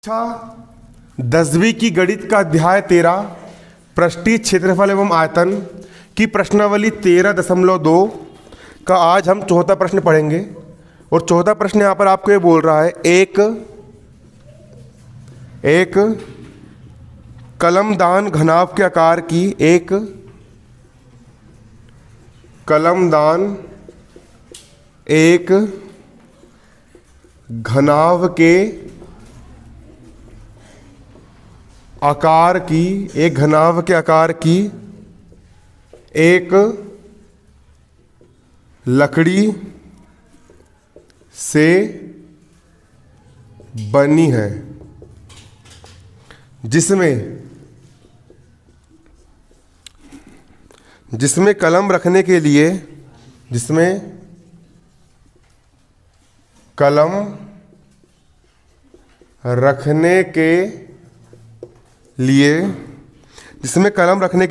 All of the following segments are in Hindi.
कक्षा 10वीं की गणित का अध्याय 13 पृष्ठीय क्षेत्रफल एवं आयतन की प्रश्नावली 13.2 का आज हम चौथा प्रश्न पढ़ेंगे। और चौथा प्रश्न यहाँ पर आपको ये बोल रहा है, एक कलमदान घनाभ के आकार की एक कलमदान एक घनाभ के आकार की एक लकड़ी से बनी है जिसमें कलम रखने के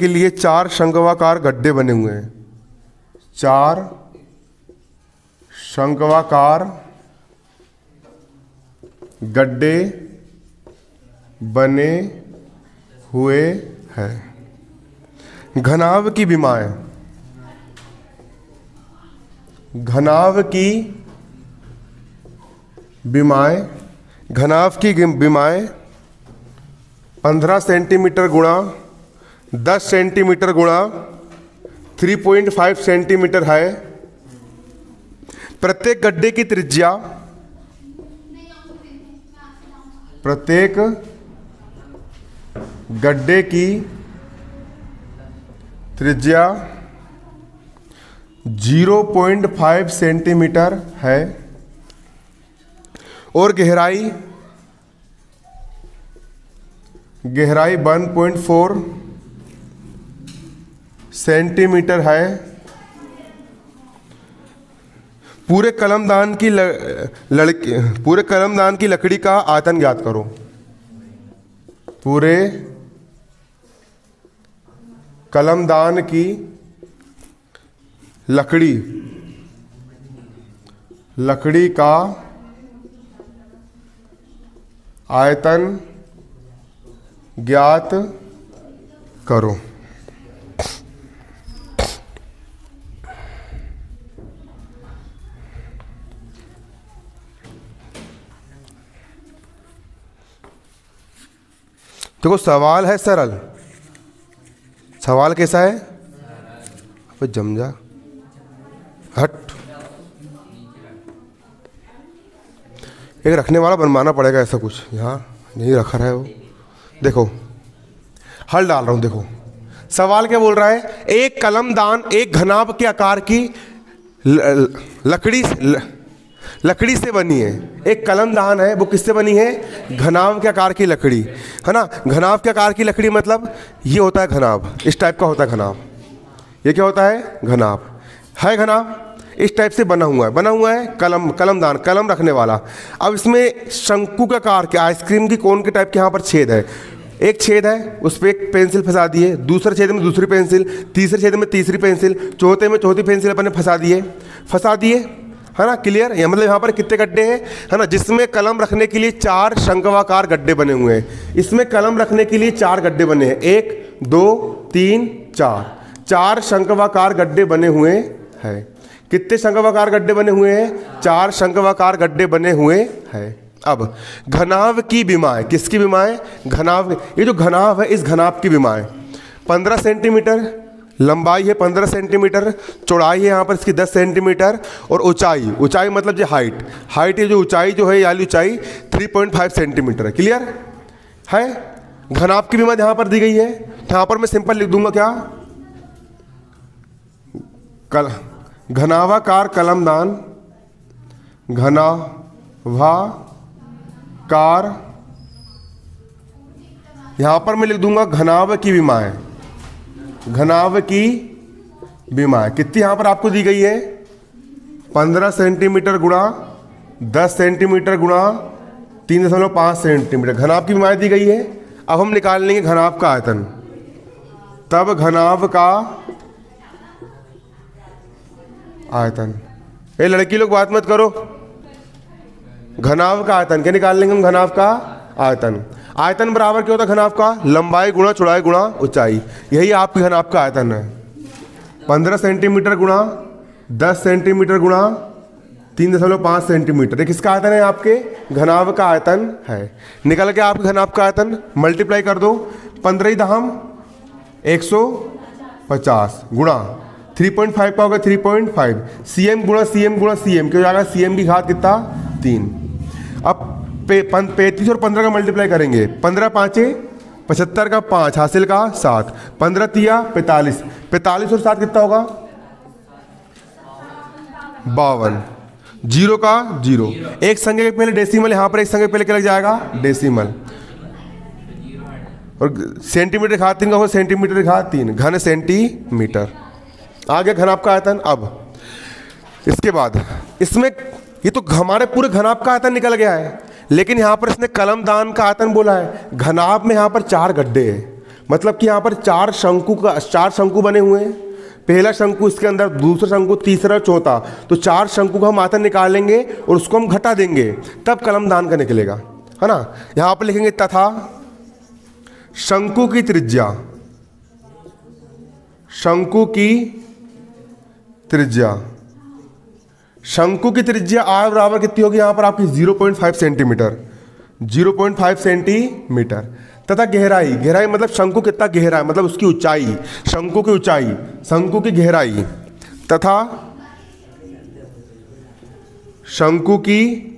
लिए चार शंक्वाकार गड्ढे बने हुए हैं। चार शंक्वाकार गड्ढे बने हुए हैं। घनाभ की विमाएं 15 सेंटीमीटर गुणा 10 सेंटीमीटर गुणा 3.5 सेंटीमीटर है। प्रत्येक गड्ढे की त्रिज्या 0.5 सेंटीमीटर है और गहराई 1.4 सेंटीमीटर है। पूरे कलमदान की लकड़ी का आयतन ज्ञात करो। पूरे कलमदान की लकड़ी का आयतन ज्ञात करो। देखो सवाल है सरल। सवाल कैसा है? अब जम जा, हट। एक रखने वाला बनवाना पड़ेगा ऐसा कुछ। यहाँ नहीं रखा है वो। देखो हल डाल रहा हूँ। देखो सवाल क्या बोल रहा है, एक कलमदान एक घनाभ के आकार की लकड़ी से बनी है। एक कलमदान है, वो किससे बनी है? घनाभ के आकार की लकड़ी, है ना। घनाभ के आकार की लकड़ी मतलब ये होता है घनाभ, इस टाइप का होता है घनाभ। ये क्या होता है? घनाभ है। घनाभ इस टाइप से बना हुआ है कलमदान, कलम रखने वाला। अब इसमें शंकु के आकार के आइसक्रीम की कोन के टाइप के यहाँ पर छेद है। एक छेद है, उस पर एक पेंसिल फंसा दिए, दूसरे छेद में दूसरी पेंसिल, तीसरे छेद में तीसरी पेंसिल, चौथे में चौथी पेंसिल अपने फंसा दिए, है ना। क्लियर? या मतलब यहाँ पर कितने गड्ढे हैं, है ना, जिसमें कलम रखने के लिए 4 शंक्वाकार गड्ढे बने हुए हैं। इसमें कलम रखने के लिए 4 गड्ढे बने हैं। 1 2 3 4 शंक्वाकार गड्ढे बने हुए हैं। कितने शंक्वाकार गड्ढे बने हुए हैं? 4 शंक्वाकार गड्ढे बने हुए हैं। अब घनाभ की विमाएं, किसकी विमाएं? घनाभ। ये जो घनाभ है, इस घनाभ की विमाएं 15 सेंटीमीटर लंबाई है, 15 सेंटीमीटर चौड़ाई है यहाँ पर इसकी 10 सेंटीमीटर और ऊंचाई मतलब जो हाइट ये जो ऊंचाई जो है, याली ऊंचाई 3.5 सेंटीमीटर है। क्लियर है? घनाभ की विमा यहाँ पर दी गई है। यहाँ पर मैं सिंपल लिख दूंगा क्या? घनाभाकार कलमदान, घनाभाकार, यहाँ पर मैं लिख दूंगा घनाभ की विमाएं कितनी यहाँ पर आपको दी गई है? 15 सेंटीमीटर गुणा 10 सेंटीमीटर गुणा 3.5 सेंटीमीटर घनाभ की विमाएं दी गई है। अब हम निकाल लेंगे घनाभ का आयतन। तब घनाभ का आयतन, ये लड़की लोग बात मत करो। घनाभ का आयतन क्या निकाल लेंगे हम? घनाभ का आयतन। आयतन बराबर क्या होता है घनाभ का? लंबाई गुणा चौड़ाई गुणा ऊंचाई। यही आपके घनाभ का आयतन है। 15 सेंटीमीटर गुणा 10 सेंटीमीटर गुणा 3.5 सेंटीमीटर। ये किसका आयतन है? आपके घनाभ का आयतन है। निकल के आपके घनाभ का आयतन मल्टीप्लाई कर दो। 15 दहम 150 गुणा 3.5 का होगा 3.5 cm गुणा cm गुणा cm क्या हो जाएगा? cm की घात कितना? 3। अब 35 और 15 का मल्टीप्लाई करेंगे। 15 पाँचे 75 का 5 हासिल का 7, 15 तिया 45, 45 और 7 कितना होगा? 52। जीरो का जीरो। एक संख्या के पहले डेसिमल, यहाँ पर एक संख्या के पहले क्या लग जाएगा? डेसिमल। और सेंटीमीटर घात 3 का होगा सेंटीमीटर घात 3 घन सेंटीमीटर। आ गया घनाभ का आयतन। अब इसके बाद इसमें ये तो हमारे पूरे घनाभ का आयतन निकल गया है, लेकिन यहाँ पर इसने कलमदान का आयतन बोला है। घनाभ में यहाँ पर 4 गड्ढे हैं, मतलब कि यहाँ पर 4 शंकु बने हुए हैं। पहला शंकु, इसके अंदर दूसरा शंकु, तीसरा, चौथा। तो 4 शंकु का हम आयतन निकालेंगे और उसको हम घटा देंगे, तब कलमदान का निकलेगा, है ना। यहाँ पर लिखेंगे तथा शंकु की त्रिज्या, शंकु की त्रिज्या, शंकु की त्रिज्या आर बराबर कितनी होगी? यहाँ पर आपकी 0.5 सेंटीमीटर, 0.5 सेंटीमीटर। तथा गहराई, गहराई मतलब शंकु कितना गहरा है, मतलब उसकी ऊंचाई, शंकु की ऊंचाई, शंकु की गहराई। तथा शंकु की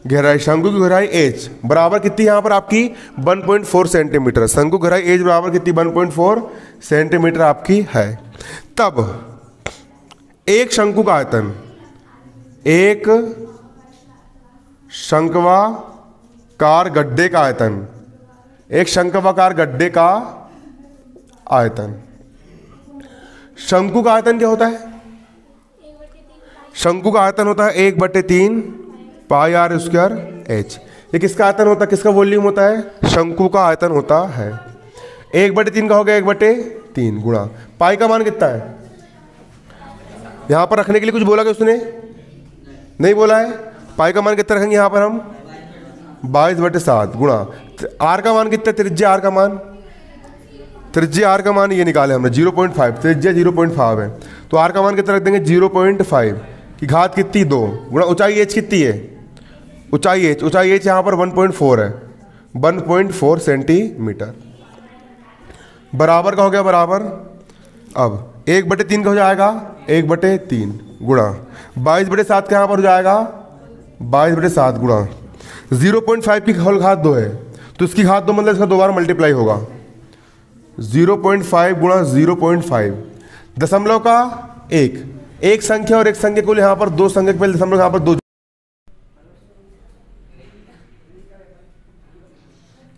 गहराई, शंकु की गहराई h बराबर कितनी? यहाँ पर आपकी 1.4 सेंटीमीटर। शंकु गहराई h बराबर कितनी? 1.4 सेंटीमीटर आपकी है। तब एक शंकु का आयतन, एक शंक्वाकार गड्ढे का आयतन, एक शंक्वाकार गड्ढे का आयतन। शंकु का आयतन क्या होता है? शंकु का आयतन होता है 1/3 पाई आर स्क्वायर h। ये किसका आयतन होता है? किसका वॉल्यूम होता है? शंकु का आयतन होता है। 1/3 का हो गया 1/3 गुणा पाई का मान कितना है? यहाँ पर रखने के लिए कुछ बोला क्या उसने? नहीं बोला है। पाई का मान कितना रखेंगे यहाँ पर हम? 22/7 गुणा आर का मान कितना? त्रिज्या आर का मान, त्रिज्या आर का मान ये निकाले हमने 0.5, त्रिज्या 0.5 है, तो आर का मान कितना रख देंगे? 0.5 की घात कितनी? 2 गुणा ऊंचाई h कितनी है? ऊंचाई h यहाँ पर 1.4 है, 1.4 सेंटीमीटर। बराबर का हो गया बराबर। अब 1/3 का हो जाएगा 1/3 गुणा 22/7 का यहाँ पर हो जाएगा 22/7 गुणा 0.5 की होल घात 2 है, तो इसकी घात 2 मतलब इसका दोबारा मल्टीप्लाई होगा। 0.5 गुणा 0.5 दशमलव का 1, एक संख्या और एक संख्या को यहाँ पर 2 संख्या के पहले दशमलव यहाँ पर 2।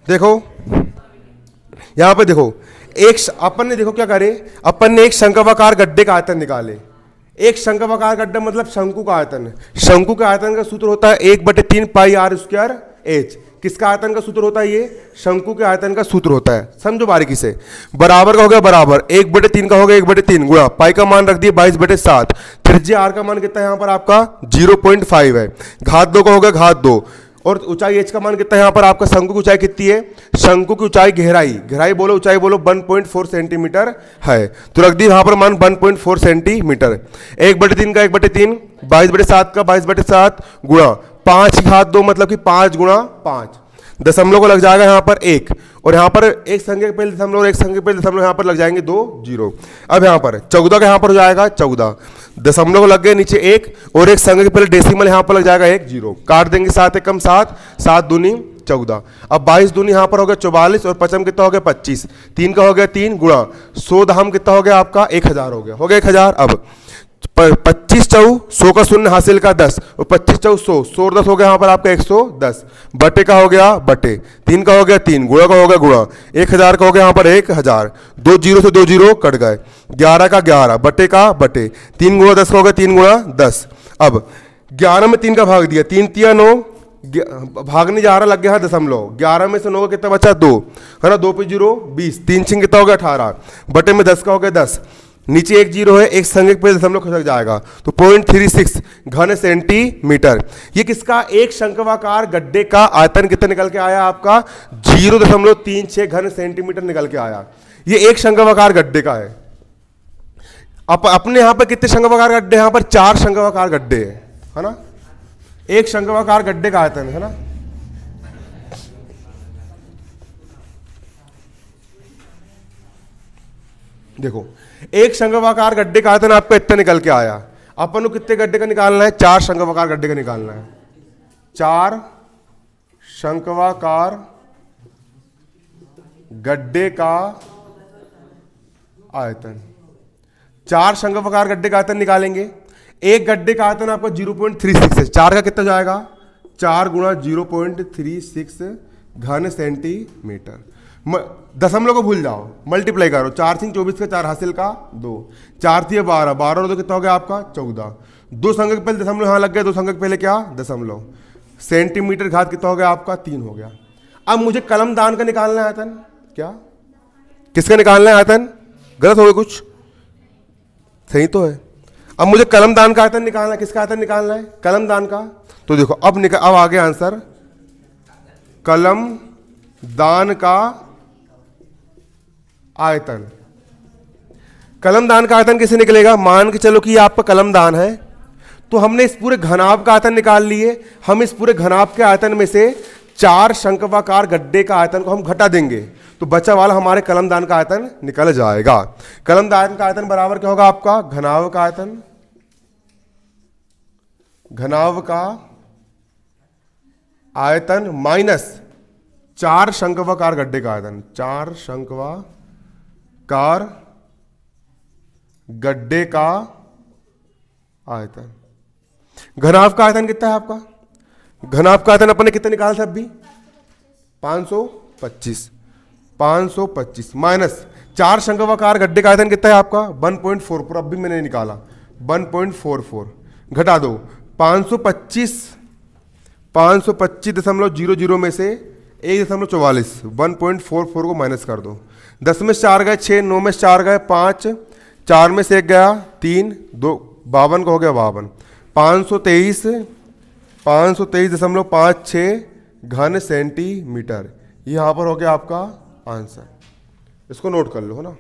देखो यहाँ पे देखो, एक अपन ने देखो क्या करे, अपन ने एक शंक्वाकार गड्ढे का आयतन निकाले। एक शंक्वाकार गड्ढा मतलब शंकु का आयतन। शंकु के आयतन का सूत्र होता है 1/3 पाई आर स्क्वायर h। किसका आयतन का सूत्र होता है? ये शंकु के आयतन का सूत्र होता है, समझो बारीकी से। बराबर का हो गया बराबर, 1/3 का हो गया 1/3 गुणा पाई का मान रख दिया 22/7। त्रिज्या आर का मान कितना है यहाँ पर आपका? 0.5 है। घात 2 का हो गया घात 2, और ऊंचाई h का मान कितना है यहाँ पर आपका? शंकु की ऊंचाई कितनी है? शंकु की ऊंचाई गहराई, गहराई बोलो ऊंचाई बोलो 1.4 सेंटीमीटर है, तो रख दी यहाँ पर मान 1.4 सेंटीमीटर। 1/3 का 1/3, 22/7 का 22/7 गुणा 5 की घात 2 मतलब कि 5 गुणा 5। दशमलव को लग जाएगा यहाँ पर 1, और यहाँ पर एक संख्या के पहले दशमलव और एक संख्या के पहले दशमलव यहाँ पर लग जाएंगे 2 जीरो। अब यहाँ पर 14 का यहाँ पर हो जाएगा 14, दशमलव लग गए नीचे 1, और एक संख्या के पहले डेसिमल यहाँ पर लग जाएगा 1 जीरो। काट देंगे 7 एकम 7, 7 दूनी 14। अब 22 दूनी यहाँ पर हो गया 44, और 55 कितना हो गया 25। 3 का हो गया 3 गुणा 100 दहम कितना हो गया आपका? 1000 हो गया 1000। अब 25 चौ 100 का शून्य हासिल का 10, और 25 चौ 100, 100 और 10 हो गया यहाँ पर आपका 110। बटे का हो गया बटे, 3 का हो गया 3, गुणा का हो गया गुणा, 1000 का हो गया यहाँ पर 1000। 2 जीरो से 2 जीरो कट गए, 11 का 11 बटे का बटे, 3 गुणा 10 का हो गया 3 गुणा 10। अब 11 में 3 का भाग दिया, 3 तिया 9, भागने जा रहा लग गया है दशमलव। 11 में से 9 का कितना बचा? 2 है ना, 2 पे 0 20, 3 छिंग कितना हो गया 18, बटे में 10 का हो गया 10। नीचे एक जीरो है, एक संख्यक पे दशमलव खसक जाएगा, तो 0.36 घन सेंटीमीटर। ये किसका, एक शंक्वाकार गड्ढे का आयतन कितना निकल के आया आपका, 0.36 घन सेंटीमीटर निकल के आया। ये एक शंक्वाकार गड्ढे का है। अपने यहां पर कितने शंक्वाकार गड्ढे, यहां पर 4 शंक्वाकार गड्ढे है ना। एक शंक्वाकार गड्ढे का आयतन है ना, देखो एक शंक्वाकार गड्ढे का आयतन आपका इतना निकल के आया। अपन को कितने गड्ढे का निकालना है, 4 शंक्वाकार गड्ढे का निकालना है। 4 शंक्वाकार गड्ढे का आयतन, 4 शंक्वाकार गड्ढे का आयतन निकालेंगे। एक गड्ढे का आयतन आपका 0.36 है, 4 का कितना जाएगा, 4 गुणा 0.36 घन सेंटीमीटर। दशमलव को भूल जाओ, मल्टीप्लाई करो, 4 3 24 का 4 हासिल का 2, 4 3 12, 12 तो कितना हो गया आपका 14। 2 संख्या के पहले दशमलव यहाँ लग गया, 2 संख्या के पहले क्या दशमलव, सेंटीमीटर घात कितना हो गया आपका 3 हो गया। अब मुझे कलमदान का निकालना है आयतन, क्या किसका निकालना है आयतन, गलत हो गया कुछ, सही तो है। अब मुझे कलमदान का आयतन निकालना है, किसका आयतन निकालना है, कलमदान का। तो देखो अब आ गया आंसर, कलमदान का आयतन। कलमदान का आयतन कैसे निकलेगा, मान के चलो कि ये आपका कलमदान है, तो हमने इस पूरे घनाभ का आयतन निकाल लिए। हम इस पूरे घनाभ के आयतन में से 4 शंक्वाकार गड्ढे का आयतन को हम घटा देंगे, तो बचा वाला हमारे कलमदान का आयतन निकल जाएगा। कलमदान का आयतन बराबर क्या होगा आपका, घनाभ का आयतन, घनाभ का आयतन माइनस 4 शंक्वाकार गड्ढे का आयतन, 4 शंक्वाकार गड्ढे का आयतन। घनाभ का आयतन कितना है आपका, घनाभ का आयतन अपने कितना निकाल था अभी, 525 माइनस 4 शंक्वाकार गड्ढे का आयतन कितना है आपका 1.44, अब भी मैंने निकाला 1.44, घटा दो 525.00 में से 1.44, 1.44 को माइनस कर दो। 10 में 4 गए 6, 9 में 4 गए 5, 4 में से 1 गया 3, 2 52 का हो गया 52, 523.56 घन सेंटीमीटर। यहाँ पर हो गया आपका आंसर, इसको नोट कर लो है ना।